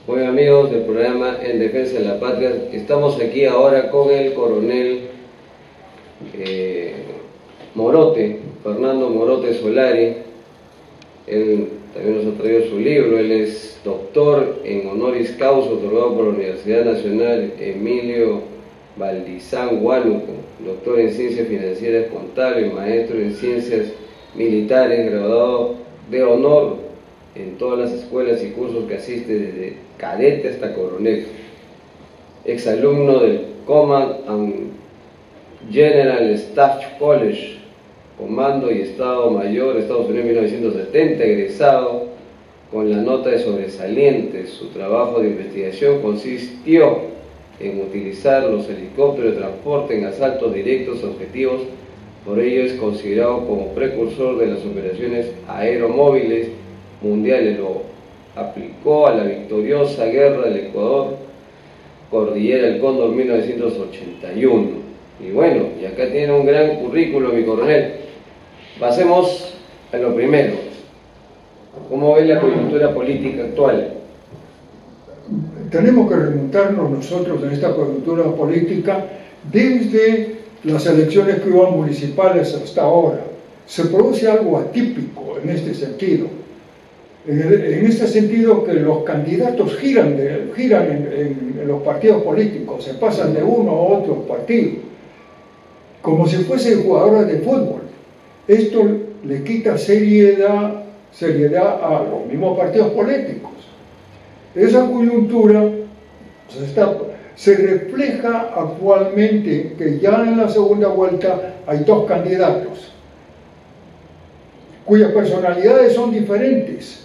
Bueno, amigos del programa En Defensa de la Patria, estamos aquí ahora con el coronel Morote, Fernando Morote Solari. Él también nos ha traído su libro. Él es doctor en honoris causa otorgado por la Universidad Nacional Emilio Valdizán Huánuco, doctor en ciencias financieras contables, maestro en ciencias militares, graduado de honor en todas las escuelas y cursos que asiste desde cadete hasta coronel, exalumno del Command and General Staff College, Comando y Estado Mayor, Estados Unidos, 1970, egresado con la nota de sobresaliente. Su trabajo de investigación consistió en utilizar los helicópteros de transporte en asaltos directos a objetivos. Por ello es considerado como precursor de las operaciones aeromóviles mundiales. Lo aplicó a la victoriosa guerra del Ecuador, Cordillera del Cóndor, 1981. Y bueno, y acá tiene un gran currículo, mi coronel. Pasemos a lo primero. ¿Cómo ve la coyuntura política actual? Tenemos que remontarnos nosotros en esta coyuntura política desde las elecciones que hubo municipales hasta ahora. Se produce algo atípico en este sentido. En este sentido que los candidatos giran en los partidos políticos, se pasan de uno a otro partido, como si fuesen jugadores de fútbol. Esto le quita seriedad a los mismos partidos políticos. Esa coyuntura se refleja actualmente que ya en la segunda vuelta hay dos candidatos cuyas personalidades son diferentes,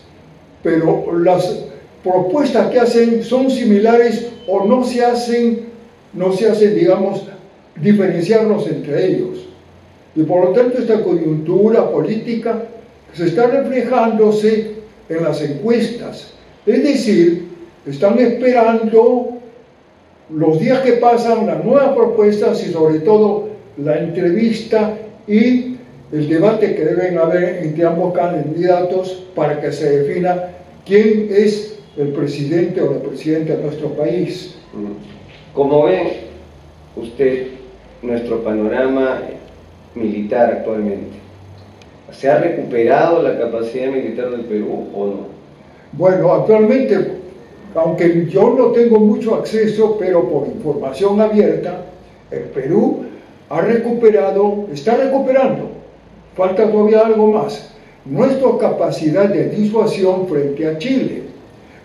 pero las propuestas que hacen son similares o no se hacen, digamos, diferenciarnos entre ellos. Y por lo tanto esta coyuntura política se está reflejándose en las encuestas. Es decir, están esperando los días que pasan las nuevas propuestas y sobre todo la entrevista y el debate que deben haber entre ambos candidatos para que se defina quién es el presidente o la presidenta de nuestro país. ¿Cómo ve usted nuestro panorama militar actualmente? ¿Se ha recuperado la capacidad militar del Perú o no? Bueno, actualmente, aunque yo no tengo mucho acceso, pero por información abierta, el Perú está recuperando. Falta todavía algo más. Nuestra capacidad de disuasión frente a Chile.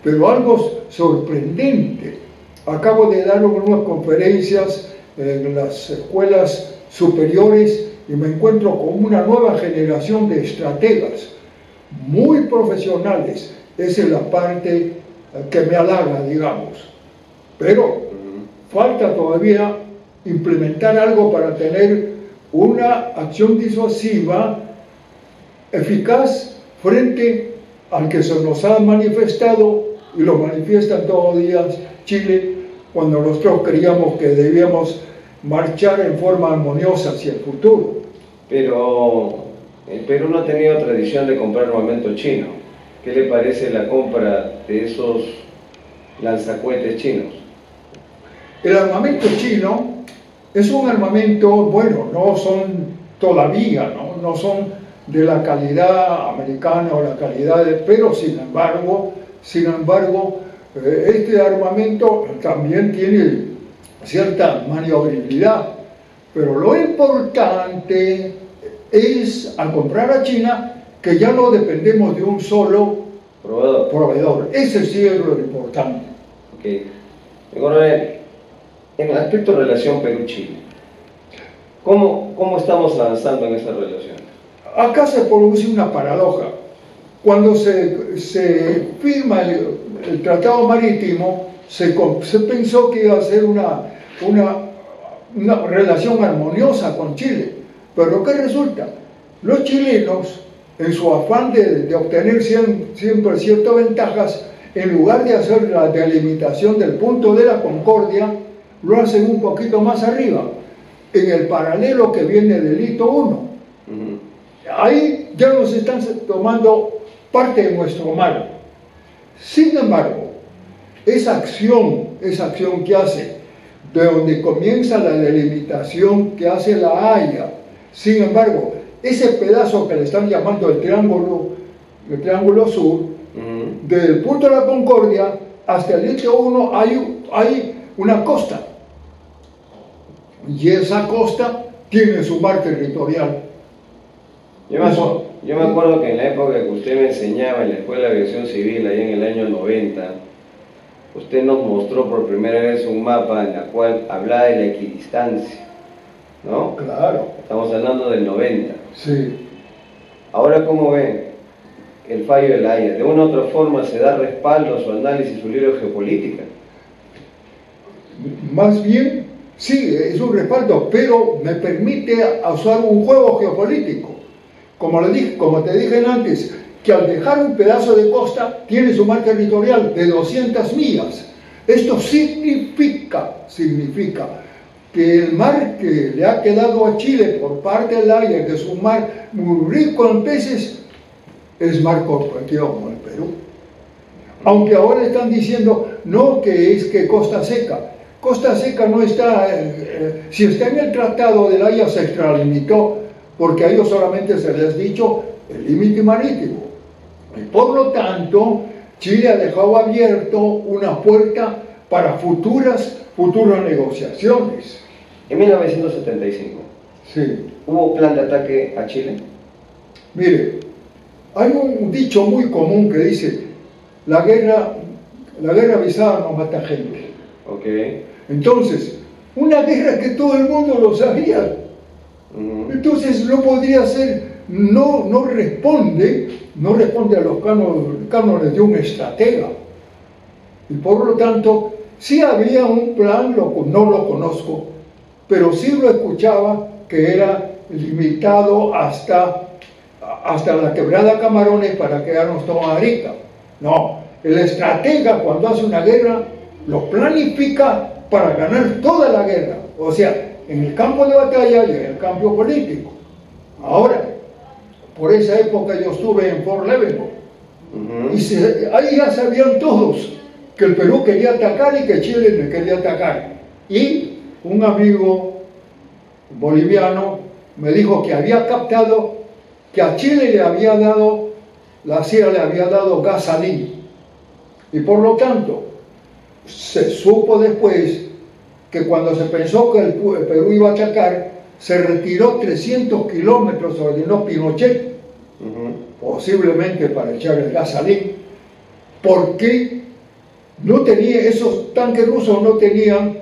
Pero algo sorprendente. Acabo de dar unas conferencias en las escuelas superiores y me encuentro con una nueva generación de estrategas muy profesionales. Esa es la parte que me halaga, digamos. Pero falta todavía implementar algo para tener una acción disuasiva eficaz frente al que se nos ha manifestado y lo manifiestan todos los días Chile, cuando nosotros creíamos que debíamos marchar en forma armoniosa hacia el futuro. Pero el Perú no ha tenido tradición de comprar armamento chino. ¿Qué le parece la compra de esos lanzacohetes chinos? El armamento chino es un armamento, bueno, no son todavía, no son de la calidad americana o la calidad pero sin embargo, este armamento también tiene cierta maniobrabilidad. Pero lo importante es, al comprar a China, que ya no dependemos de un solo proveedor. Ese sí es lo importante. Okay. En el aspecto de relación Perú-Chile, ¿cómo estamos avanzando en esa relación? Acá se produce una paradoja. Cuando se firma el Tratado Marítimo, se pensó que iba a ser una relación armoniosa con Chile. Pero ¿qué resulta? Los chilenos, en su afán de obtener siempre ciertas ventajas, en lugar de hacer la delimitación del punto de la concordia, lo hacen un poquito más arriba, en el paralelo que viene del hito 1. Ahí ya nos están tomando parte de nuestro mar. Sin embargo, esa acción que hace, de donde comienza la delimitación que hace la Haya, sin embargo, ese pedazo que le están llamando el Triángulo Sur, desde el punto de la Concordia hasta el Distrito 1 hay una costa, y esa costa tiene su mar territorial. Yo me acuerdo que en la época que usted me enseñaba en la Escuela de Aviación Civil, ahí en el año 90, usted nos mostró por primera vez un mapa en el cual hablaba de la equidistancia, ¿no? Claro. Estamos hablando del 90. Sí. Ahora, ¿cómo ve el fallo de la Haya? ¿De una u otra forma se da respaldo a su análisis, su libro de geopolítica? Más bien, sí, es un respaldo, pero me permite usar un juego geopolítico. Como te dije antes, que al dejar un pedazo de costa tiene su mar territorial de 200 millas. Esto significa que el mar que le ha quedado a Chile por parte del Haya, que es un mar muy rico en peces, es mar corporativo como el Perú. Aunque ahora están diciendo, no, que es que Costa Seca. Costa Seca no está, si está en el Tratado del Haya se extralimitó, porque a ellos solamente se les ha dicho el límite marítimo. Y por lo tanto, Chile ha dejado abierto una puerta para futuras negociaciones. En 1975, Sí. ¿hubo plan de ataque a Chile? Mire, hay un dicho muy común que dice, la guerra avisada no mata gente. Ok. Entonces, una guerra que todo el mundo lo sabía. Entonces no podría ser, no responde a los cánones de un estratega. Y por lo tanto, sí había un plan, no lo conozco, pero sí lo escuchaba, que era limitado hasta la quebrada Camarones para quedarnos todos a Arica. No, el estratega cuando hace una guerra lo planifica para ganar toda la guerra, o sea, en el campo de batalla y en el campo político. Ahora, por esa época yo estuve en Fort Leavenworth, y ahí ya sabían todos que el Perú quería atacar y que Chile le quería atacar. Y un amigo boliviano me dijo que había captado que a Chile la CIA le había dado gas salín, y por lo tanto se supo después que cuando se pensó que el Perú iba a atacar, se retiró 300 kilómetros, ordenó Pinochet, posiblemente para echar el gas salín, porque esos tanques rusos no tenían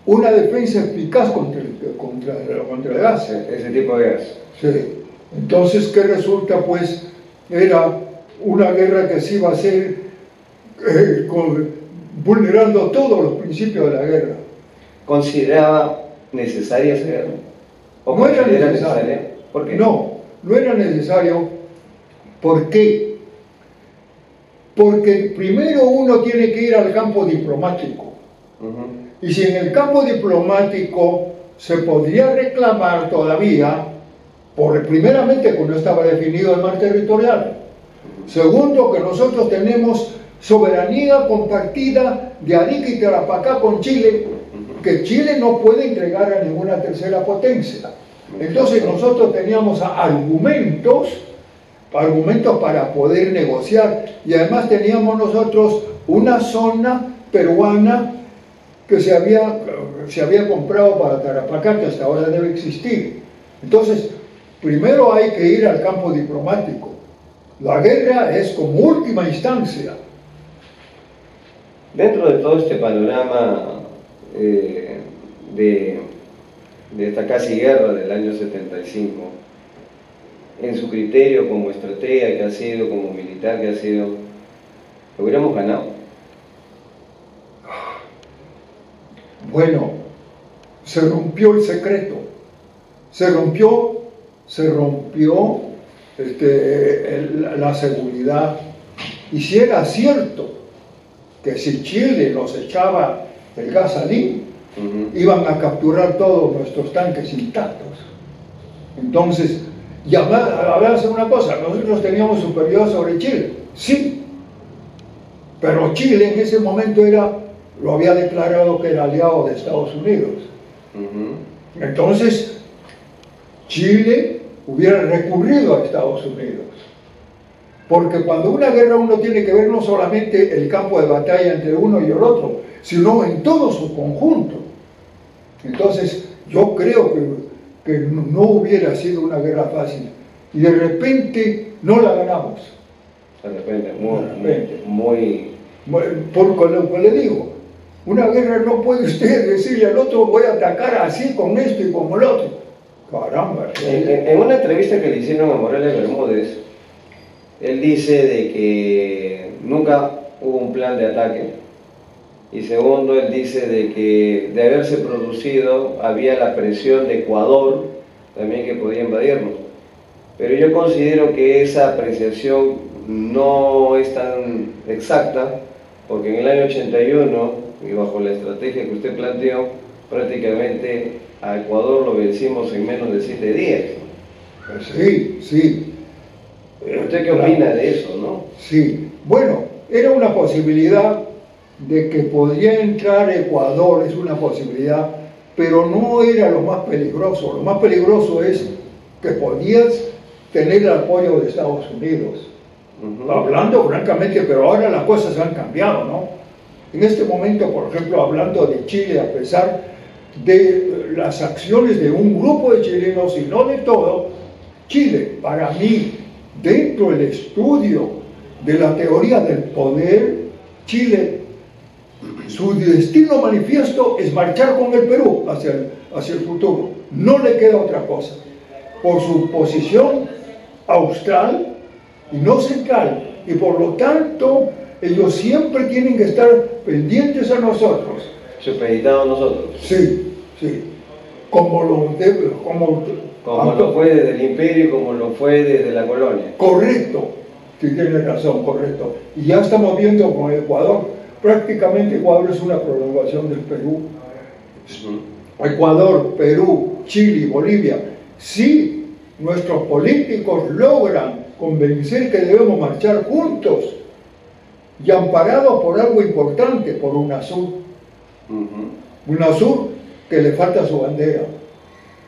una defensa eficaz contra el gas. Ese tipo de gas. Sí. Entonces, ¿qué resulta? Pues era una guerra que se iba a hacer vulnerando todos los principios de la guerra. ¿Consideraba necesaria esa guerra? ¿O no era necesaria? necesario. ¿Por qué? No era necesario. ¿Por qué? Porque primero uno tiene que ir al campo diplomático. Y si en el campo diplomático se podría reclamar todavía, primeramente que no estaba definido el mar territorial. Segundo, que nosotros tenemos soberanía compartida de Arica y Tarapacá con Chile, que Chile no puede entregar a ninguna tercera potencia. Entonces nosotros teníamos argumentos para poder negociar, y además teníamos nosotros una zona peruana que se había comprado para Tarapacá, que hasta ahora debe existir. Entonces, primero hay que ir al campo diplomático. La guerra es como última instancia. Dentro de todo este panorama de esta casi guerra del año 75, en su criterio como estratega que ha sido, como militar que ha sido, ¿lo hubiéramos ganado? Bueno, se rompió el secreto, se rompió la seguridad. Y si era cierto que si Chile nos echaba el gas salín, iban a capturar todos nuestros tanques intactos. Entonces, y hablamos de una cosa, nosotros teníamos superioridad sobre Chile, sí, Pero Chile en ese momento lo había declarado que era aliado de Estados Unidos. Entonces, Chile hubiera recurrido a Estados Unidos. Porque cuando una guerra uno tiene que ver no solamente el campo de batalla entre uno y el otro, sino en todo su conjunto. Entonces, yo creo que no hubiera sido una guerra fácil. Y de repente no la ganamos. De repente, muy... Por lo que le digo, una guerra no puede usted decirle al otro voy a atacar así con esto y con el otro. Caramba. En una entrevista que le hicieron a Morales Bermúdez, él dice de que nunca hubo un plan de ataque, y segundo, él dice de que de haberse producido había la presión de Ecuador también que podía invadirnos. Pero yo considero que esa apreciación no es tan exacta, porque en el año 81, y bajo la estrategia que usted planteó, prácticamente a Ecuador lo vencimos en menos de 7 días. Sí, sí. ¿Usted qué opina de eso, no? Sí, bueno, era una posibilidad de que podría entrar Ecuador, es una posibilidad, pero no era lo más peligroso. Lo más peligroso es que podías tener el apoyo de Estados Unidos. Hablando francamente, pero ahora las cosas han cambiado, ¿no? En este momento, por ejemplo, hablando de Chile, a pesar de las acciones de un grupo de chilenos y no de todo, Chile, para mí, dentro del estudio de la teoría del poder, Chile, su destino manifiesto es marchar con el Perú hacia el futuro. No le queda otra cosa. Por su posición austral y no central, y por lo tanto ellos siempre tienen que estar pendientes a nosotros. Supeditados a nosotros. Sí, sí. Como lo fue desde el imperio y como lo fue desde la colonia. Correcto, sí tiene razón, correcto. Y ya estamos viendo con Ecuador, prácticamente Ecuador es una prolongación del Perú. Ecuador, Perú, Chile, Bolivia, sí, nuestros políticos logran convencer que debemos marchar juntos y amparados por algo importante, por UNASUR. UNASUR que le falta su bandera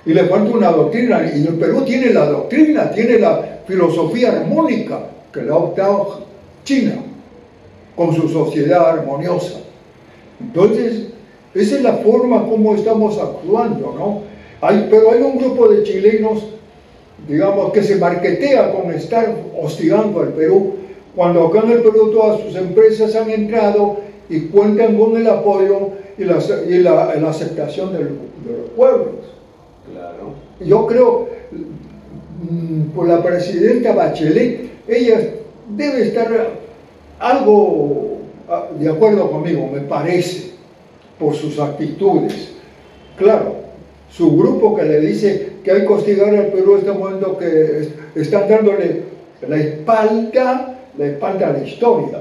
y le falta una doctrina, y el Perú tiene la doctrina, tiene la filosofía armónica que le ha optado China con su sociedad armoniosa. Entonces, esa es la forma como estamos actuando, ¿no? Pero hay un grupo de chilenos, digamos, que se marquetea con estar hostigando al Perú, cuando acá en el Perú todas sus empresas han entrado y cuentan con el apoyo y la aceptación de los pueblos. Claro. Yo creo, por la presidenta Bachelet, ella debe estar algo de acuerdo conmigo, me parece, por sus actitudes. Claro, su grupo que le dice que hay que hostigar al Perú está viendo que están dándole la espalda a la historia.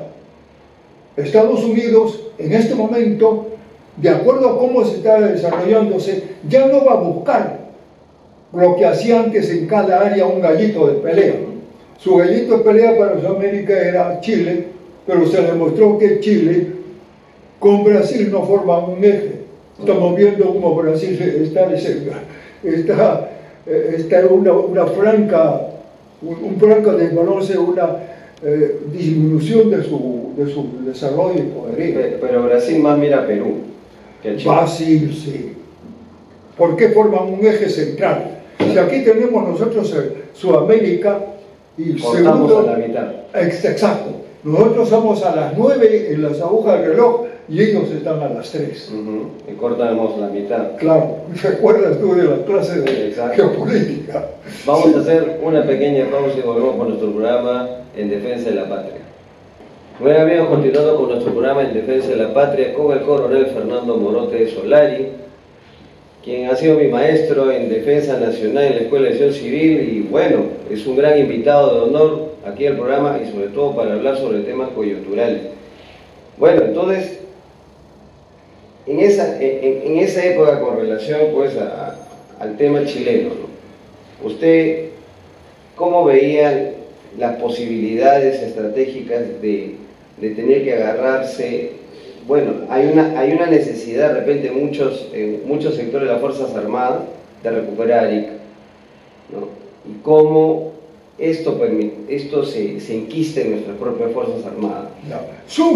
Estados Unidos, en este momento, de acuerdo a cómo se está desarrollándose, ya no va a buscar lo que hacía antes en cada área un gallito de pelea. Su gallito de pelea para Sudamérica era Chile, pero se demostró que Chile con Brasil no forma un eje. Estamos viendo cómo Brasil está un franco desbalance, una disminución de su desarrollo y poderío. Pero Brasil más mira a Perú que a Chile. Brasil, sí. ¿Por qué forman un eje central? Si aquí tenemos nosotros Sudamérica y cortamos a la mitad. Exacto. Nosotros estamos a las 9 en las agujas del reloj y ellos están a las 3. Y cortamos la mitad. Claro, ¿recuerdas tú de la clase de geopolítica? Vamos a hacer una pequeña pausa y volvemos con nuestro programa En Defensa de la Patria. Bueno, habíamos continuado con nuestro programa En Defensa de la Patria con el coronel Fernando Morote Solari, quien ha sido mi maestro en Defensa Nacional en la Escuela de Acción Civil, y bueno, es un gran invitado de honor aquí al programa y sobre todo para hablar sobre temas coyunturales. Bueno, entonces, en esa época, con relación pues al tema chileno, ¿no? ¿Usted cómo veía las posibilidades estratégicas de de tener que agarrarse, bueno, hay una necesidad de repente en muchos sectores de las Fuerzas Armadas de recuperar Arica, ¿no? Y cómo esto se enquista en nuestras propias Fuerzas Armadas. Sun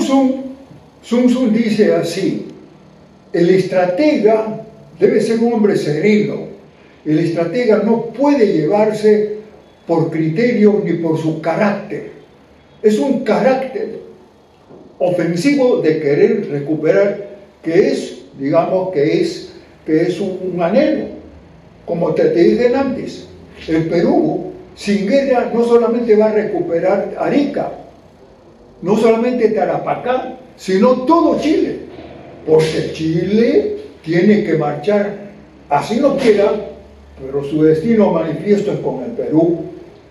Tzu dice así: el estratega debe ser un hombre sereno. El estratega no puede llevarse por criterio ni por su carácter. Es un carácter ofensivo de querer recuperar, que es, digamos, que es un anhelo. Como te dije antes, el Perú sin guerra no solamente va a recuperar Arica, no solamente Tarapacá, sino todo Chile, porque Chile tiene que marchar, así no quiera, pero su destino manifiesto es con el Perú,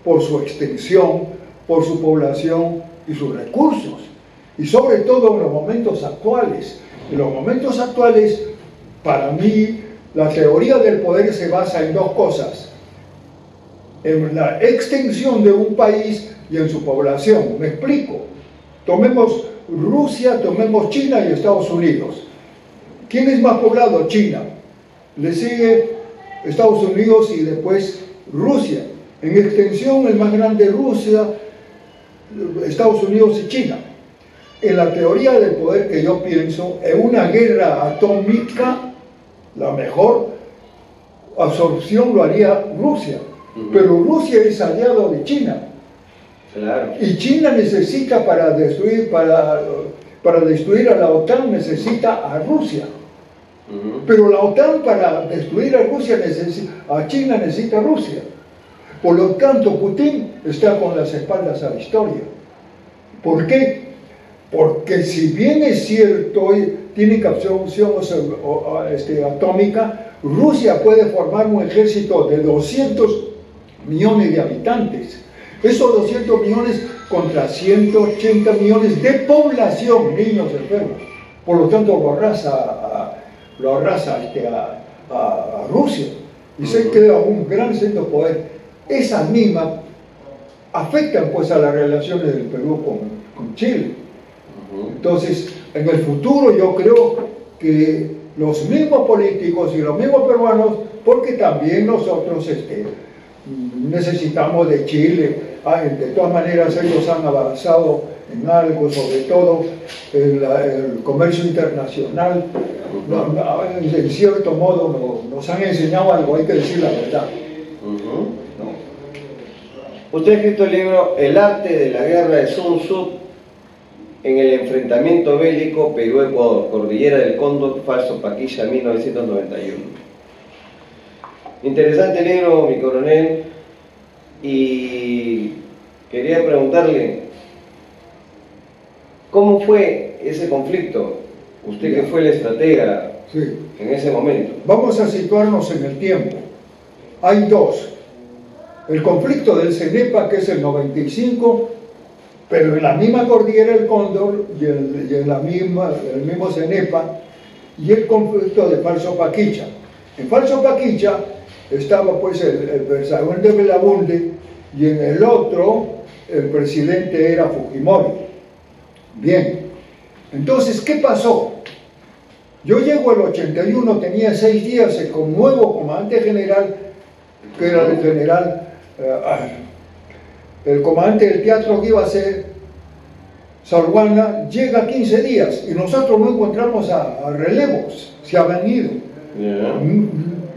por su extensión, por su población y sus recursos, y sobre todo en los momentos actuales. En los momentos actuales, para mí, la teoría del poder se basa en dos cosas: en la extensión de un país y en su población. Me explico. Tomemos Rusia, tomemos China y Estados Unidos. ¿Quién es más poblado? China. Le sigue Estados Unidos y después Rusia. En extensión, el más grande Rusia, Estados Unidos y China. En la teoría del poder que yo pienso, en una guerra atómica, la mejor absorción lo haría Rusia. Pero Rusia es aliado de China. Claro. Y China necesita para destruir a la OTAN, necesita a Rusia. Pero la OTAN para destruir a Rusia a China necesita a Rusia. Por lo tanto, Putin está con las espaldas a la historia. ¿Por qué? Porque si bien es cierto, tiene absorción atómica, Rusia puede formar un ejército de 200 millones de habitantes. Esos 200 millones contra 180 millones de población, niños enfermos. Por lo tanto, lo arrasa a Rusia y se queda un gran centro de poder. Esas mismas afectan pues a las relaciones del Perú con Chile. Entonces, en el futuro yo creo que los mismos políticos y los mismos peruanos, porque también nosotros necesitamos de Chile, de todas maneras ellos han avanzado en algo, sobre todo el comercio internacional, en cierto modo nos han enseñado algo, hay que decir la verdad. Usted ha escrito el libro El arte de la guerra de Sun Tzu en el enfrentamiento bélico Perú-Ecuador, Cordillera del Cóndor, Falso Paquilla, 1991. Interesante libro, mi coronel, y quería preguntarle, ¿cómo fue ese conflicto? Usted que fue el estratega en ese momento. Vamos a situarnos en el tiempo. Hay dos. El conflicto del CENEPA, que es el 95, pero en la misma cordillera del Cóndor y en el mismo CENEPA, y el conflicto de Falso Paquilla. En Falso Paquilla estaba pues el Versailles de Belaunde, y en el otro el presidente era Fujimori. Bien, entonces, ¿qué pasó? Yo llego al 81, tenía 6 días con un nuevo comandante general, que era el general, el comandante del teatro que iba a ser Salguana, llega 15 días y nosotros no encontramos a relevos, se habían ido.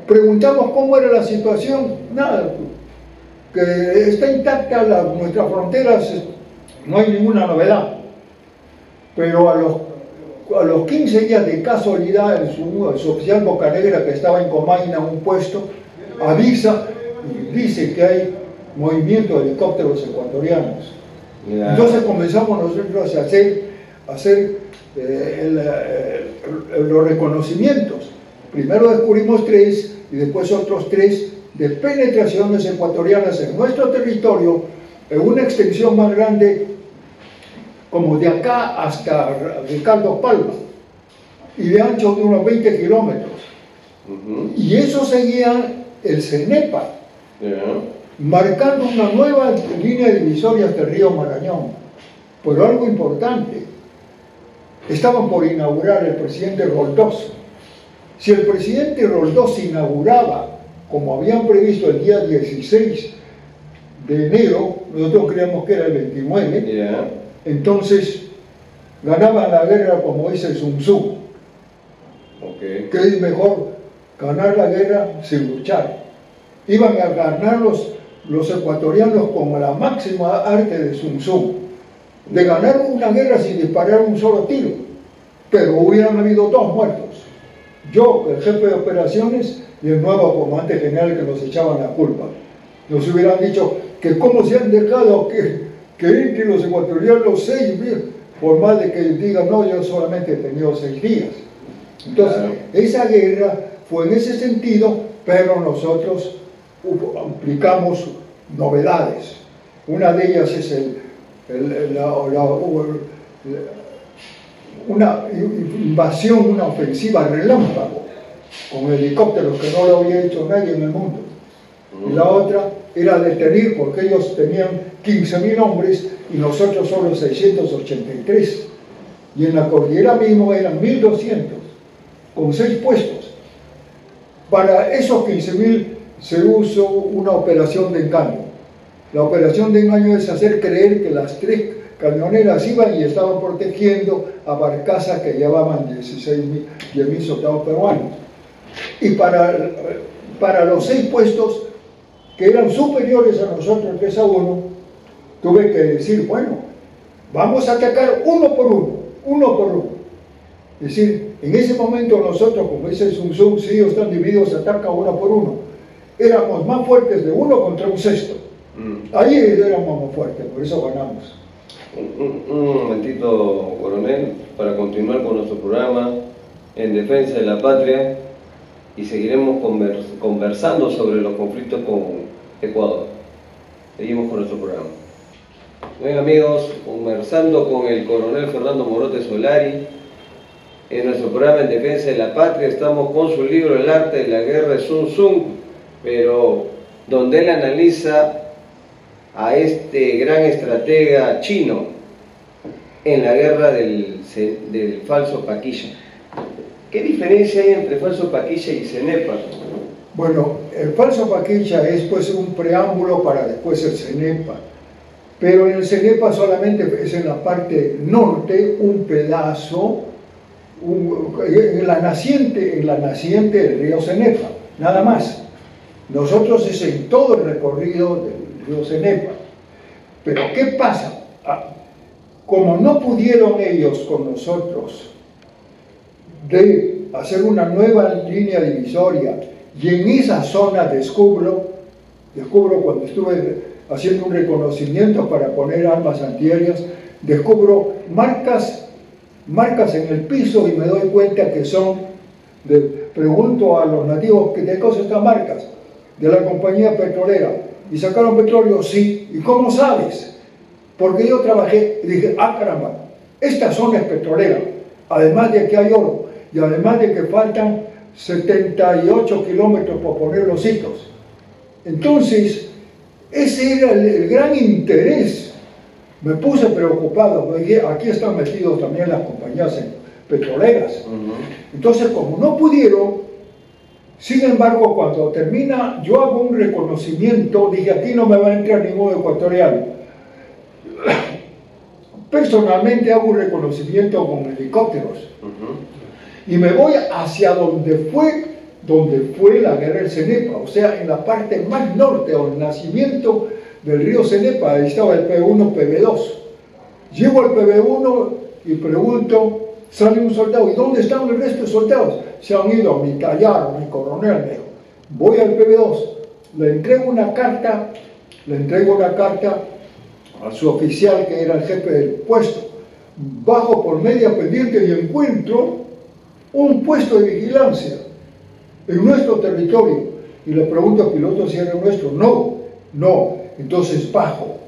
Preguntamos cómo era la situación, nada, que está intacta nuestras fronteras, no hay ninguna novedad. Pero a los 15 días de casualidad, el oficial Bocanegra, que estaba en Comaina, un puesto, avisa y dice que hay movimiento de helicópteros ecuatorianos. Entonces comenzamos nosotros a hacer los reconocimientos. Primero descubrimos 3 y después otros 3 de penetraciones ecuatorianas en nuestro territorio, en una extensión más grande, como de acá hasta Ricardo Palma, y de ancho de unos 20 kilómetros. Y eso seguía el CENEPA, marcando una nueva línea divisoria hasta el río Marañón. Pero algo importante, estaban por inaugurar el presidente Roldós. Si el presidente Roldós inauguraba, como habían previsto el día 16 de enero, nosotros creíamos que era el 29, entonces ganaban la guerra, como dice Sun Tzu, que es mejor ganar la guerra sin luchar. Iban a ganar los ecuatorianos con la máxima arte de Sun Tzu, de ganar una guerra sin disparar un solo tiro, pero hubieran habido 2 muertos, yo, el jefe de operaciones, y el nuevo comandante general que nos echaban la culpa. Nos hubieran dicho que cómo se han dejado que entren los ecuatorianos 6 días, por más de que digan, no, yo solamente he tenido 6 días. Entonces, esa guerra fue en ese sentido, pero nosotros aplicamos novedades. Una de ellas es una invasión, una ofensiva relámpago, con helicópteros que no lo había hecho nadie en el mundo. Y la otra era detener, porque ellos tenían 15.000 hombres y nosotros solo 683. Y en la cordillera mismo eran 1.200, con 6 puestos. Para esos 15.000 se usó una operación de engaño. La operación de engaño es hacer creer que las 3 camioneras iban y estaban protegiendo a barcazas que llevaban 10.000 soldados peruanos. Y para los 6 puestos, que eran superiores a nosotros 3-1, tuve que decir, bueno, vamos a atacar uno por uno. Es decir, en ese momento nosotros, como dice Sun Tzu, si ellos están divididos, se ataca uno por uno. Éramos más fuertes de 1 contra un sexto. Ahí éramos más fuertes, por eso ganamos. Un momentito, coronel, para continuar con nuestro programa en defensa de la patria, y seguiremos conversando sobre los conflictos con Ecuador. Seguimos con nuestro programa. Bien, amigos, conversando con el coronel Fernando Morote Solari en nuestro programa en defensa de la patria. Estamos con su libro El arte de la guerra de Sun Tzu, pero donde él analiza a este gran estratega chino en la guerra del falso Paquilla. ¿Qué diferencia hay entre falso Paquilla y Cenepa? Bueno, el falso Paquilla es pues un preámbulo para después el Cenepa, pero en el Cenepa solamente es en la parte norte, un pedazo, en la naciente del río Cenepa, nada más. Nosotros es en todo el recorrido del río Cenepa. Pero ¿qué pasa? Como no pudieron ellos con nosotros de hacer una nueva línea divisoria, y en esa zona descubro cuando estuve haciendo un reconocimiento para poner armas antiaéreas, descubro marcas en el piso y me doy cuenta que son, pregunto a los nativos, ¿de qué cosa están marcas? De la compañía petrolera. ¿Y sacaron petróleo? Sí. ¿Y cómo sabes? Porque yo trabajé y dije, caramba, esta zona es petrolera, además de que hay oro, y además de que faltan 78 kilómetros por poner los hitos. Entonces, ese era el gran interés. Me puse preocupado, aquí están metidos también las compañías petroleras. Entonces, como no pudieron, sin embargo, cuando termina, yo hago un reconocimiento, dije, aquí no me va a entrar ningún ecuatoriano. Personalmente hago un reconocimiento con helicópteros. Y me voy hacia donde fue la guerra del Cenepa, o sea, en la parte más norte, o el nacimiento del río Cenepa. Ahí estaba el PB1, PB2. Llego al PB1 y pregunto, sale un soldado, ¿y dónde están el resto de soldados? Se han ido a mi tallar, mi coronel, me dijo. Voy al PB2, le entrego una carta a su oficial, que era el jefe del puesto. Bajo por media pendiente y encuentro un puesto de vigilancia en nuestro territorio. Y le pregunto al piloto si era nuestro. No. Entonces bajo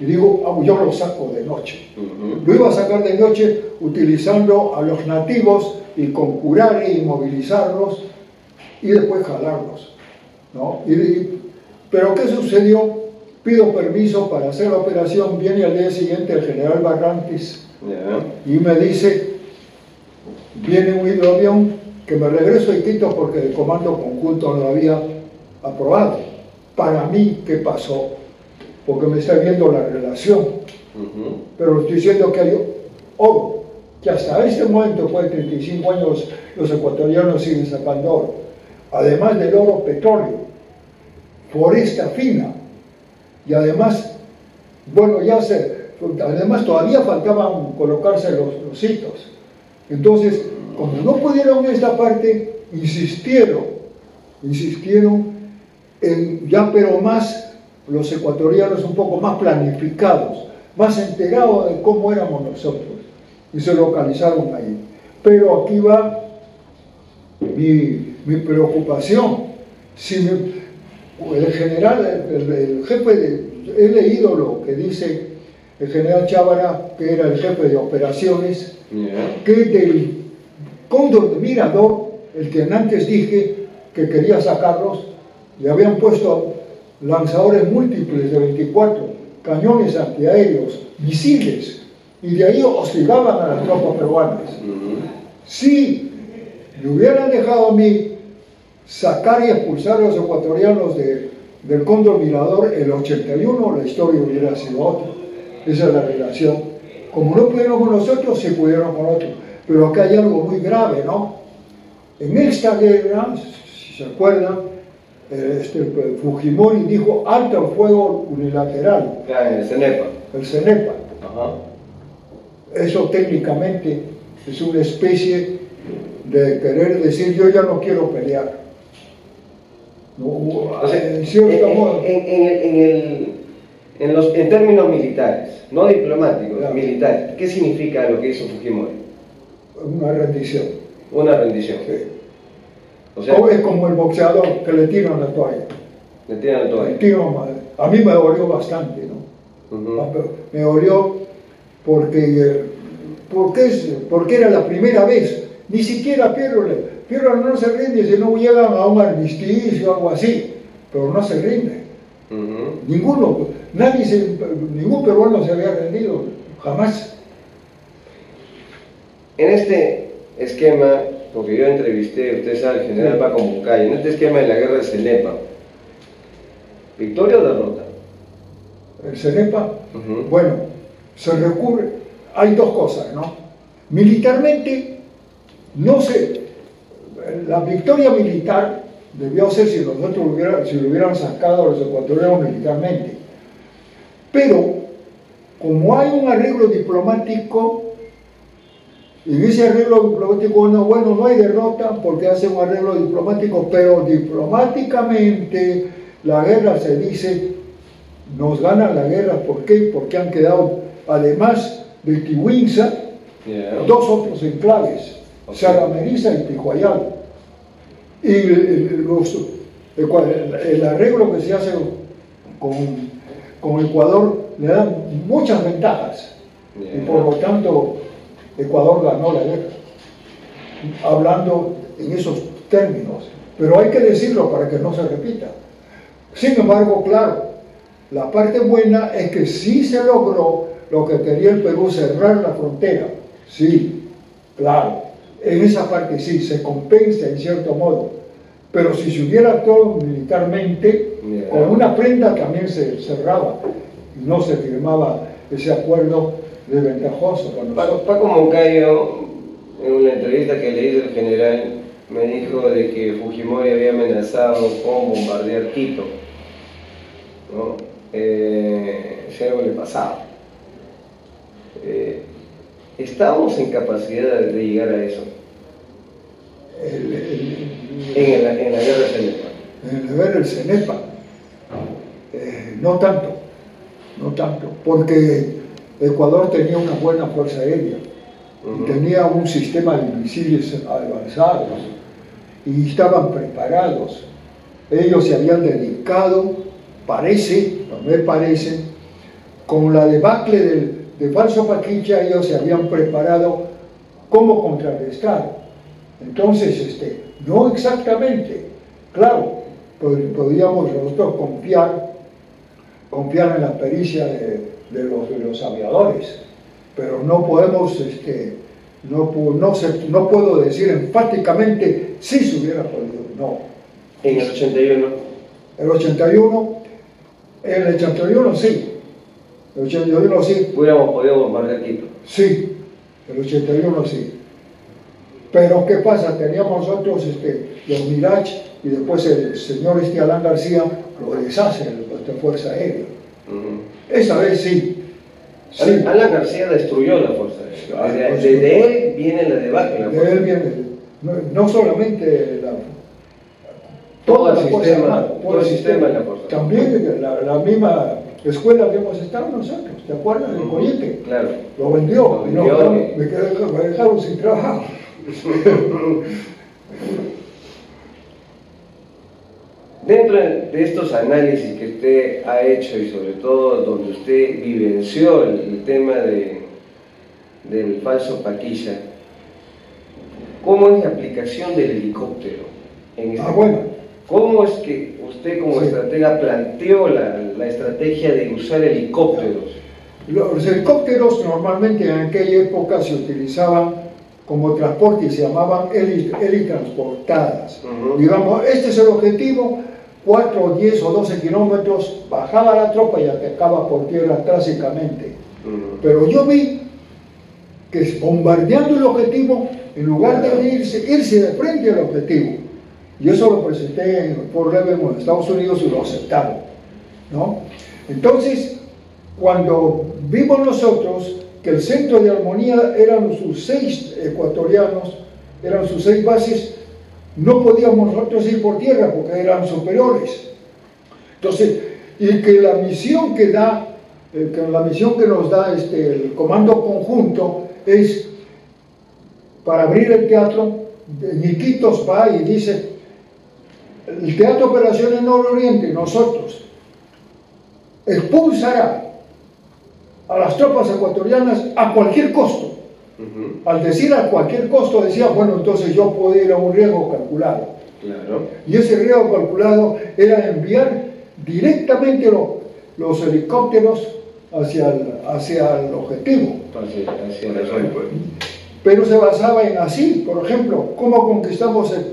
y digo, yo lo saco de noche. Lo iba a sacar de noche utilizando a los nativos y con curare y movilizarlos y después jalarlos, ¿no? Pero ¿qué sucedió? Pido permiso para hacer la operación. Viene al día siguiente el general Barrantes y me dice, viene un hidroavión que me regreso a Iquitos porque el comando conjunto no lo había aprobado. Para mí, ¿qué pasó? Porque me está viendo la relación. Pero estoy diciendo que hay oro, que hasta este momento, después de 35 años, los ecuatorianos siguen sacando oro. Además del oro, petróleo, foresta fina, y además, bueno, además todavía faltaban colocarse los hitos. Entonces, como no pudieron en esta parte, insistieron en ya, pero más los ecuatorianos un poco más planificados, más enterados de cómo éramos nosotros, y se localizaron ahí. Pero aquí va mi preocupación. Si el general, el jefe he leído lo que dice el general Chávara, que era el jefe de operaciones, que del Cóndor de Mirador, el que antes dije que quería sacarlos, le habían puesto lanzadores múltiples de 24, cañones antiaéreos, misiles, y de ahí hostigaban a las tropas peruanas. Si me hubieran dejado a mí sacar y expulsar a los ecuatorianos del Cóndor Mirador, el 81, la historia hubiera sido otra. Esa es la relación. Como no pudieron con nosotros, sí pudieron con otros. Pero acá hay algo muy grave, ¿no? En esta guerra, si se acuerdan, Fujimori dijo alto el fuego unilateral. El CENEPA. El CENEPA. Eso técnicamente es una especie de querer decir yo ya no quiero pelear. No, O sea, en cierto modo. En términos militares, no diplomáticos, Claro. militares, ¿qué significa lo que hizo Fujimori? Una rendición. Una rendición. Sí. O sea, Es como el boxeador que le tiran la toalla. le tiran todo ahí. A mí me dolió bastante, ¿no? Me dolió porque era la primera vez. Ni siquiera Piero no se rinde si no llegan a un armisticio o algo así, pero no se rinde. Ningún peruano se había rendido, jamás. En este esquema, porque yo entrevisté, usted sabe, al general Paco Moncayo, en este esquema de la guerra del CENEPA, ¿victoria o derrota? El CENEPA, bueno, se recurre, hay dos cosas, ¿no? Militarmente, no sé, la victoria militar debió ser si nosotros lo hubieran sacado a los ecuatorianos militarmente. Pero, como hay un arreglo diplomático, y en ese arreglo diplomático, no hay derrota porque hace un arreglo diplomático, pero diplomáticamente la guerra se dice, nos ganan la guerra, ¿por qué? Porque han quedado, además de Tihuinza, dos otros enclaves, Sarameriza y Pijuayal. Y el arreglo que se hace con Ecuador le dan muchas ventajas. Y por lo tanto, Ecuador ganó la guerra. Hablando en esos términos. Pero hay que decirlo para que no se repita. Sin embargo, claro, la parte buena es que sí se logró lo que quería el Perú, cerrar la frontera. Sí, claro. En esa parte sí, se compensa en cierto modo. Pero si se hubiera actuado militarmente, con una prenda también se cerraba. Y no se firmaba ese acuerdo desventajoso. Paco Moncayo, en una entrevista que le hizo el general, me dijo de que Fujimori había amenazado con bombardear Quito, ¿no? Si algo le pasaba. ¿Estábamos en capacidad de llegar a eso? En la guerra del CENEPA. En la guerra del CENEPA, no tanto, porque Ecuador tenía una buena fuerza aérea, y tenía un sistema de misiles avanzados, y estaban preparados. Ellos se habían dedicado, me parece, con la debacle de Falso Paquicha, ellos se habían preparado cómo contrarrestar. Entonces, no exactamente, claro, podríamos nosotros confiar en la pericia de los aviadores, pero no podemos no puedo decir enfáticamente si se hubiera podido, no. En el 81. El 81, sí. El 81 sí. Hubiéramos podido bombardear Quito. Sí, el 81 sí. Pero ¿qué pasa? Teníamos nosotros los Mirage y después el señor Alan García lo deshace nuestra Fuerza Aérea. Esa vez sí. Sí. Alan García destruyó la Fuerza Aérea. Desde él viene la debacle. De él viene, no solamente todo el sistema de la Fuerza. También la misma escuela que hemos estado nosotros, ¿te acuerdas? El Coyete. Claro. Lo vendió. Me dejaron sin trabajo. Dentro de estos análisis que usted ha hecho y sobre todo donde usted vivenció el tema del falso Paquilla, ¿cómo es la aplicación del helicóptero en este bueno. ¿Cómo es que usted como estratega planteó la estrategia de usar helicópteros? Los helicópteros normalmente en aquella época se utilizaban como transporte y se llamaban helitransportadas. Digamos, este es el objetivo, 4, 10 o 12 kilómetros, bajaba la tropa y atacaba por tierra trágicamente. Pero yo vi que bombardeando el objetivo, en lugar de irse de frente al objetivo, y eso lo presenté en Fort Leavenworth, en Estados Unidos, y lo aceptaron, ¿no? Entonces, cuando vimos nosotros que el centro de armonía eran sus 6 ecuatorianos, eran sus 6 bases, no podíamos nosotros ir por tierra porque eran superiores. Entonces, y que la misión que nos da el comando conjunto es para abrir el teatro. Ñiquitos va y dice: el Teatro de Operaciones Nororiente, nosotros, expulsará a las tropas ecuatorianas a cualquier costo. Al decir a cualquier costo, decía, bueno, entonces yo puedo ir a un riesgo calculado. Claro. Y ese riesgo calculado era enviar directamente los helicópteros hacia el objetivo. Hacia la zona. Pero se basaba en así, por ejemplo, cómo conquistamos el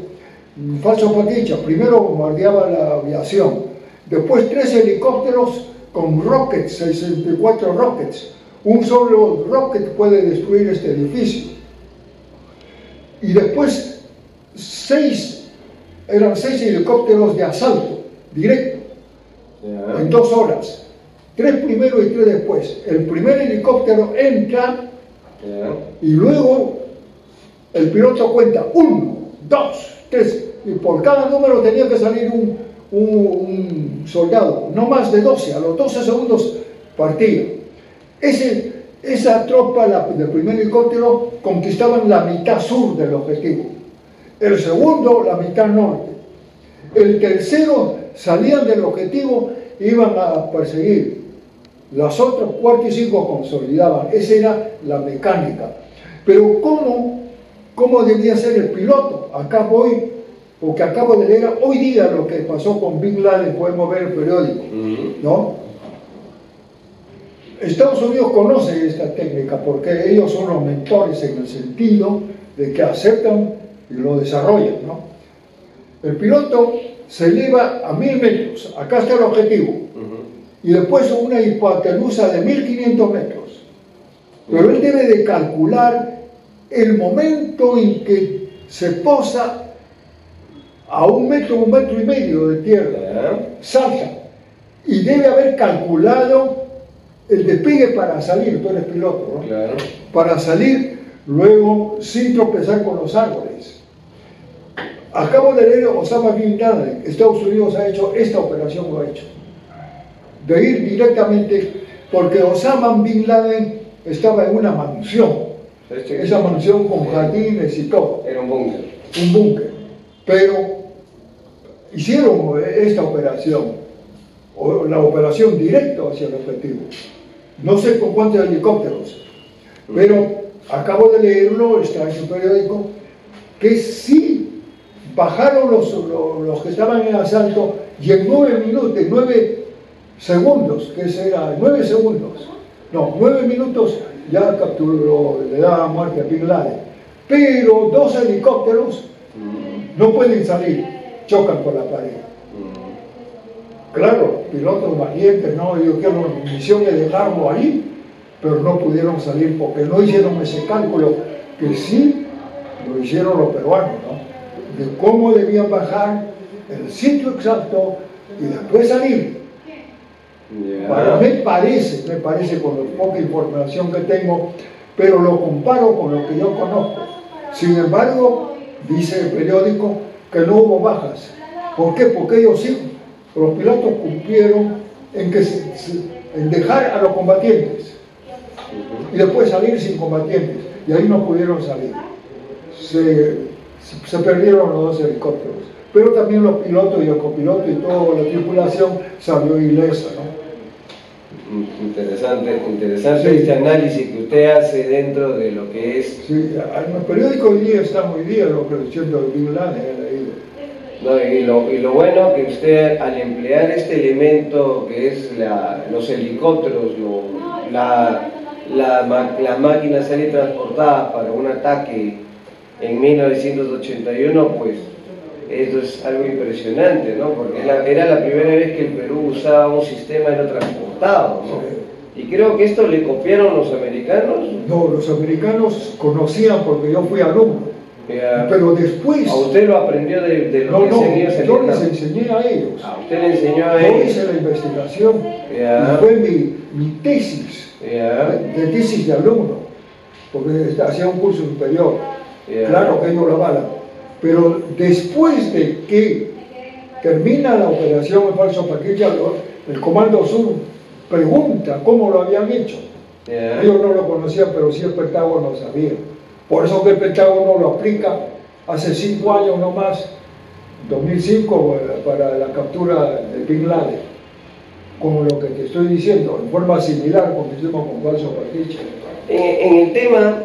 falso Paquilla. Primero bombardeaba la aviación, después 3 helicópteros con rockets, 64 rockets. Un solo rocket puede destruir este edificio. Y después eran 6 helicópteros de asalto directo, en 2 horas. 3 primero y 3 después. El primer helicóptero entra y luego el piloto cuenta 1, 2, 3, y por cada número tenía que salir un soldado, no más de 12, a los 12 segundos partía. Esa tropa del primer helicóptero conquistaban la mitad sur del objetivo, el segundo la mitad norte, el tercero salían del objetivo e iban a perseguir. Los otros 4 y 5 consolidaban. Esa era la mecánica. Pero ¿cómo debía ser el piloto? Acá voy, porque acabo de leer hoy día lo que pasó con Bin Laden, podemos ver el periódico, ¿no? Estados Unidos conoce esta técnica porque ellos son los mentores en el sentido de que aceptan y lo desarrollan, ¿no? El piloto se eleva a 1000 metros, acá está el objetivo, y después una hipotenusa de 1500 metros. Pero él debe de calcular el momento en que se posa a 1 metro, 1,5 metros de tierra, salta, y debe haber calculado el despegue para salir. Tú eres piloto, ¿no? Claro. Para salir luego sin tropezar con los árboles. Acabo de leer Osama Bin Laden, Estados Unidos ha hecho esta operación, lo ha hecho, de ir directamente, porque Osama Bin Laden estaba en una mansión, esa mansión con jardines y todo. Era un búnker. Un búnker. Pero hicieron esta operación, o la operación directa hacia el objetivo. No sé con cuántos helicópteros, pero acabo de leerlo, está en su periódico, que sí bajaron los que estaban en asalto y en 9 segundos, que será 9 segundos, no, 9 minutos, ya capturó, le daba muerte a Bin Laden. Pero 2 helicópteros no pueden salir, chocan con la pared. Claro, pilotos valientes, no, yo quiero mi misión es dejarlo ahí, pero no pudieron salir porque no hicieron ese cálculo que sí lo hicieron los peruanos, ¿no? De cómo debían bajar el sitio exacto y después salir. Para mí me parece con la poca información que tengo, pero lo comparo con lo que yo conozco. Sin embargo, dice el periódico que no hubo bajas. ¿Por qué? Porque ellos sí, los pilotos cumplieron en dejar a los combatientes y después salir sin combatientes, y ahí no pudieron salir. Se perdieron los 2 helicópteros, pero también los pilotos y el copiloto y toda la tripulación salió ilesa, ¿no? Interesante sí. Este análisis que usted hace dentro de lo que es... Sí, en el periódico hoy día está muy bien lo que diciendo de Bin Laden, he leído. No, y lo bueno que usted al emplear este elemento que es los helicópteros, las máquinas ser transportadas para un ataque en 1981, pues eso es algo impresionante, ¿no? Porque era la primera vez que el Perú usaba un sistema aerotransportado, ¿no? Sí. Y creo que esto le copiaron los americanos. No, los americanos conocían porque yo fui alumno. Pero después... ¿A usted lo aprendió de lo que enseñó? Yo les enseñé a ellos. ¿A usted le enseñó a ellos? Yo hice la investigación. Y fue mi tesis, de tesis de alumno, porque hacía un curso superior. Claro que ellos lo avalan. Pero después de que termina la operación en Falso Paquilla, el Comando Sur pregunta cómo lo habían hecho. Ellos no lo conocían, pero sí el Pentágono lo sabía. Por eso que el Pentágono lo aplica hace 5 años no más, 2005, para la captura de Bin Laden. Como lo que te estoy diciendo, en forma similar como hicimos con Falso Paquilla. En el tema,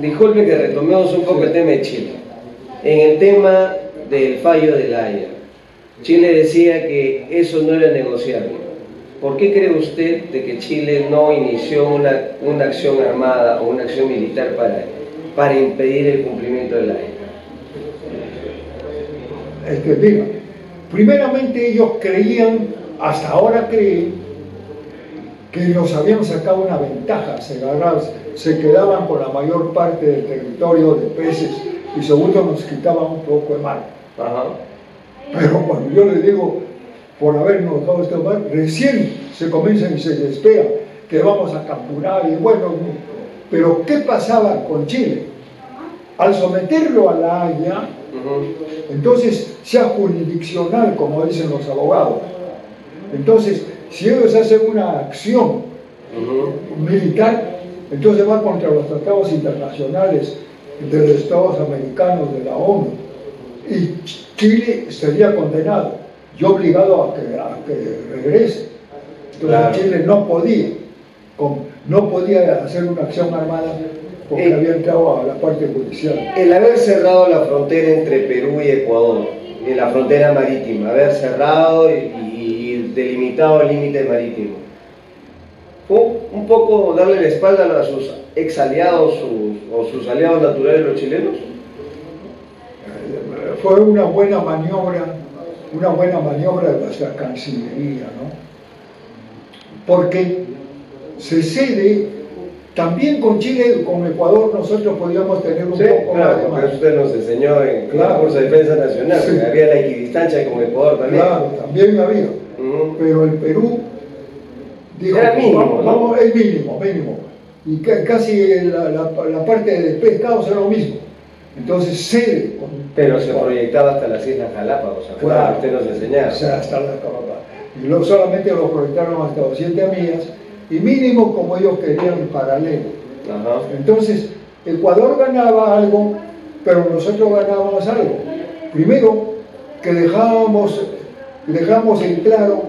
disculpe que retomemos un poco el tema de Chile. En el tema del fallo de La Haya, Chile decía que eso no era negociable. ¿Por qué cree usted de que Chile no inició una acción armada o una acción militar para impedir el cumplimiento de La Haya? Mira, primeramente ellos creían, hasta ahora creen, que nos habían sacado una ventaja, se quedaban con la mayor parte del territorio de peces y segundo nos quitaban un poco de mar. Pero cuando yo les digo, por habernos dejado este mar, recién se comienzan y se desespera que vamos a capturar y bueno, pero ¿qué pasaba con Chile? Al someterlo a La Haya, entonces sea jurisdiccional, como dicen los abogados. Entonces, si ellos hacen una acción militar, entonces va contra los tratados internacionales de los Estados americanos, de la ONU, y Chile sería condenado y obligado a que regrese. Entonces claro. Chile no podía hacer una acción armada porque había entrado a la parte judicial. El haber cerrado la frontera entre Perú y Ecuador, en la frontera marítima, haber cerrado y delimitado el límite marítimo, ¿fue un poco darle la espalda a sus ex aliados o sus aliados naturales los chilenos? Fue una buena maniobra de nuestra Cancillería, ¿no? Porque se cede, también con Chile, con Ecuador, nosotros podíamos tener un poco más de más. Usted nos enseñó en la Curso de Defensa Nacional, que había la equidistancia con Ecuador también. Claro, también había. Pero el Perú dijo, era mínimo, vamos, es mínimo. Y casi la parte de pescados era lo mismo. Entonces cede. Pero se proyectaba hasta las Islas Galápagos, claro, usted nos enseñaba. O sea, hasta las Galápagos. Y solamente lo proyectaron hasta 200 millas, y mínimo como ellos querían en paralelo. Entonces, Ecuador ganaba algo, pero nosotros ganábamos algo. Primero, que dejamos en claro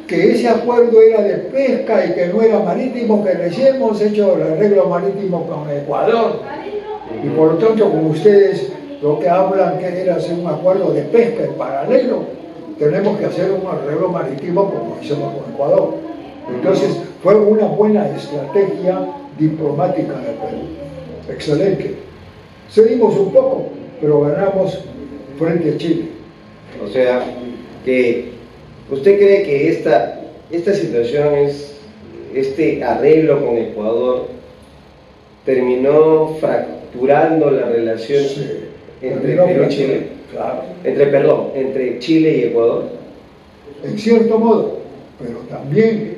que ese acuerdo era de pesca y que no era marítimo, que recién hemos hecho el arreglo marítimo con Ecuador. Y por lo tanto, como ustedes lo que hablan que era hacer un acuerdo de pesca en paralelo, tenemos que hacer un arreglo marítimo como hicimos con Ecuador. Entonces, Fue una buena estrategia diplomática del Perú. Excelente. Cedimos un poco, pero ganamos frente a Chile. O sea, que ¿usted cree que esta situación este arreglo con Ecuador terminó fracturando la relación entre Perú y Chile? Claro. Entre Chile y Ecuador. En cierto modo, pero también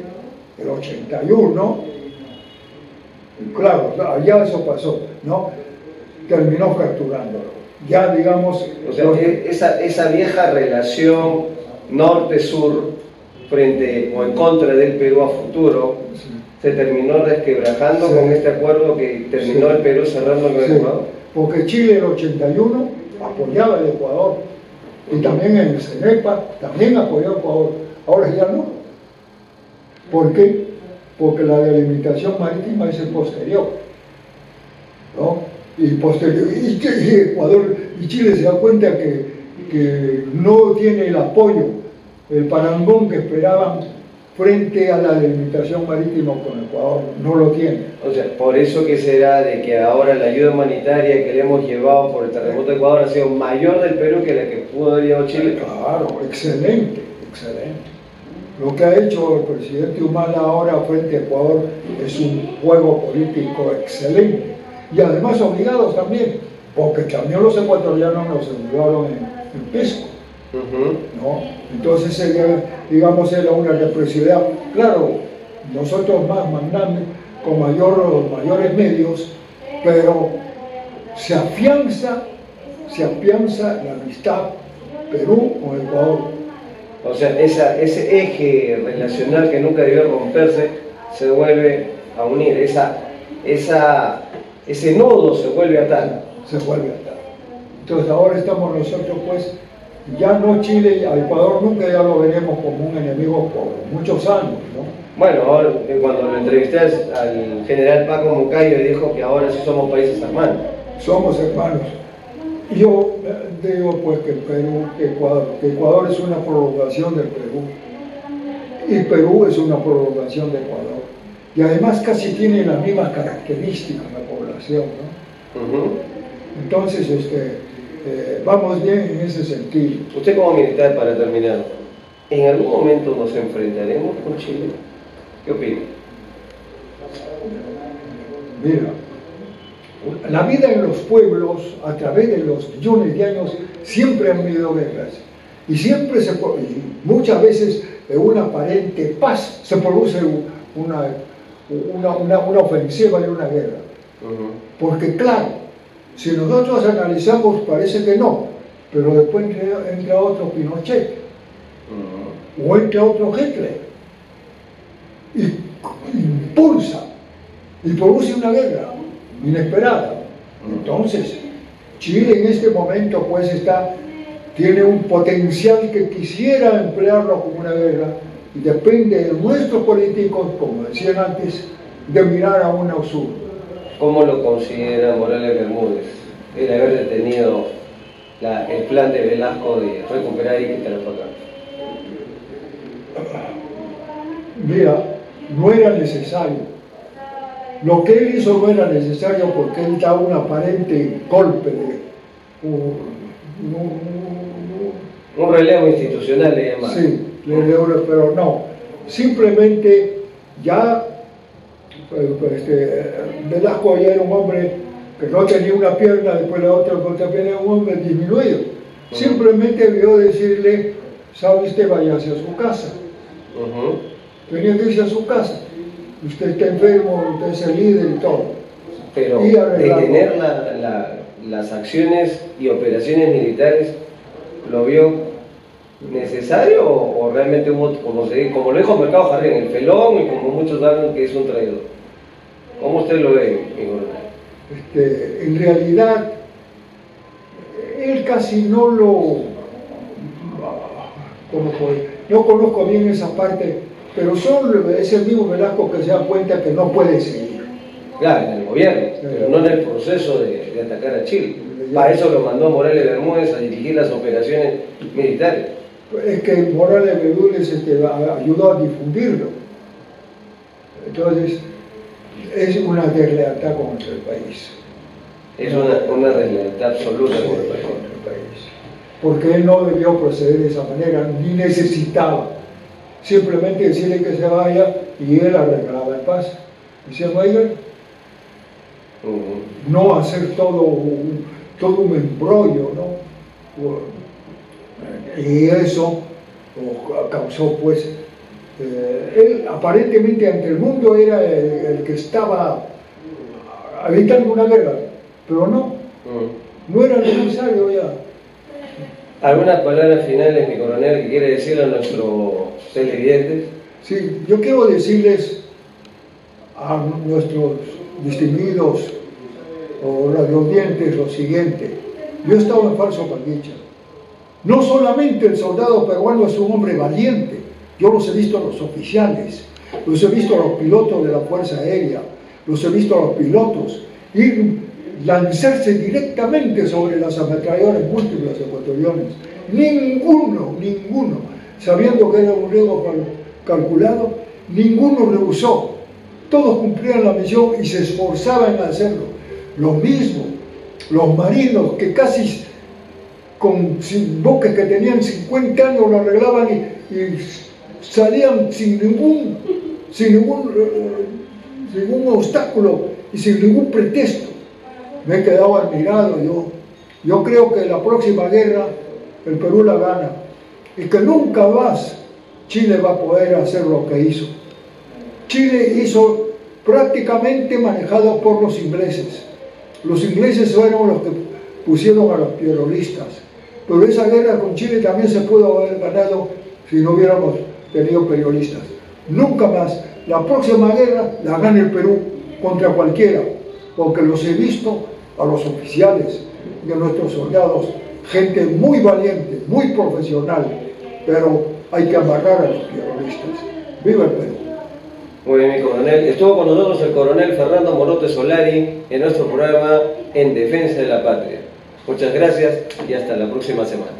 el 81, claro, ya eso pasó, ¿no? Terminó fracturándolo. Ya digamos... O sea, esa vieja relación norte-sur frente o en contra del Perú a futuro, sí, se terminó resquebrajando, sí, con este acuerdo que terminó, sí, el Perú cerrando con el Ecuador. Porque Chile en el 81 apoyaba al Ecuador y también en el CENEPA también apoyó a Ecuador. Ahora ya no. ¿Por qué? Porque la delimitación marítima es el posterior, ¿no? Y Ecuador y Chile se da cuenta que no tiene el apoyo, el parangón que esperaban frente a la delimitación marítima con Ecuador, no lo tiene. O sea, por eso que será de que ahora la ayuda humanitaria que le hemos llevado por el terremoto de Ecuador ha sido mayor del Perú que la que pudo haber llevado Chile. Claro, excelente, excelente. Lo que ha hecho el presidente Humala ahora frente a Ecuador es un juego político excelente. Y además obligados también, porque también los ecuatorianos nos ayudaron en Pisco, ¿no? Entonces, digamos, era una reciprocidad. Claro, nosotros más mandando con mayores medios, pero se afianza la amistad Perú con Ecuador. O sea, ese eje relacional que nunca debió romperse se vuelve a unir, ese nodo se vuelve a atar. Se vuelve a atar. Entonces ahora estamos nosotros, pues, ya no Chile, a Ecuador nunca ya lo veremos como un enemigo por muchos años, ¿no? Bueno, ahora, cuando lo entrevisté al general Paco Moncayo, dijo que ahora sí somos países hermanos. Somos hermanos. Yo digo, pues, que Ecuador es una prolongación del Perú, y Perú es una prolongación de Ecuador. Y además casi tiene las mismas características la población, ¿no? Entonces, vamos bien en ese sentido. Usted como militar, para terminar, ¿en algún momento nos enfrentaremos con Chile? ¿Qué opina? Mira, la vida en los pueblos, a través de los millones de años, siempre han habido guerras. Y siempre y muchas veces en una aparente paz se produce una ofensiva y una guerra. Porque claro, si nosotros analizamos parece que no, pero después entra otro Pinochet, o entra otro Hitler, y impulsa y produce una guerra inesperada. Entonces, Chile en este momento pues tiene un potencial que quisiera emplearlo como una guerra, y depende de nuestros políticos, como decían antes, de mirar a una sur. ¿Cómo lo considera Morales Bermúdez el haber detenido el plan de Velasco de recuperar Tarapacá? Mira, no era necesario. Lo que él hizo no era necesario porque él daba un aparente golpe de un relevo institucional, le llamaron. Sí, pero no. Simplemente ya Velasco ya era un hombre que no tenía una pierna, después la otra pierna, era un hombre disminuido. Simplemente debió decirle, ¿sabe usted? Váyase a su casa. Tenía que irse a su casa. Usted está enfermo, usted es el líder y todo. Pero detener las acciones y operaciones militares, ¿lo vio necesario o realmente hubo, como lo dijo Mercado Jardín, el pelón, y como muchos hablan que es un traidor? ¿Cómo usted lo ve, mi coronel? En realidad, él casi no no conozco bien esa parte, pero es el mismo Velasco que se da cuenta que no puede seguir. Claro, en el gobierno, pero no en el proceso de atacar a Chile. Para eso lo mandó Morales Bermúdez a dirigir las operaciones militares. Es que Morales Bermúdez ayudó a difundirlo. Entonces, es una deslealtad contra el país. Es una deslealtad absoluta con el país. Contra el país. Porque él no debió proceder de esa manera, ni necesitaba. Simplemente decirle que se vaya y él arreglaba en paz. Y se vaya, no hacer todo un embrollo, ¿no? Y eso causó, pues, él aparentemente ante el mundo era el que estaba evitando una guerra, pero no era necesario ya. ¿Algunas palabras finales, mi coronel, que quiere decirle a nuestros televidentes? Sí, yo quiero decirles a nuestros distinguidos o radioaudientes lo siguiente. Yo he estado en Falso Panguicha. No solamente el soldado peruano es un hombre valiente, yo los he visto a los oficiales, los he visto a los pilotos de la Fuerza Aérea, los he visto a los pilotos ir lanzarse directamente sobre las ametralladoras múltiples ecuatorianas. Ninguno, sabiendo que era un riesgo calculado, ninguno rehusó. Todos cumplían la misión y se esforzaban en hacerlo. Lo mismo, los marinos que casi con buques que tenían 50 años lo arreglaban y salían sin ningún obstáculo y sin ningún pretexto. Me he quedado admirado. Yo creo que la próxima guerra el Perú la gana y que nunca más Chile va a poder hacer lo que hizo. Chile hizo prácticamente manejado por los ingleses. Los ingleses fueron los que pusieron a los pierolistas. Pero esa guerra con Chile también se pudo haber ganado si no hubiéramos tenido periodistas. Nunca más. La próxima guerra la gana el Perú contra cualquiera, porque los he visto a los oficiales y a nuestros soldados, gente muy valiente, muy profesional, pero hay que amarrar a los periodistas. ¡Viva el Perú! Muy bien, mi coronel. Estuvo con nosotros el coronel Fernando Morote Solari en nuestro programa En Defensa de la Patria. Muchas gracias y hasta la próxima semana.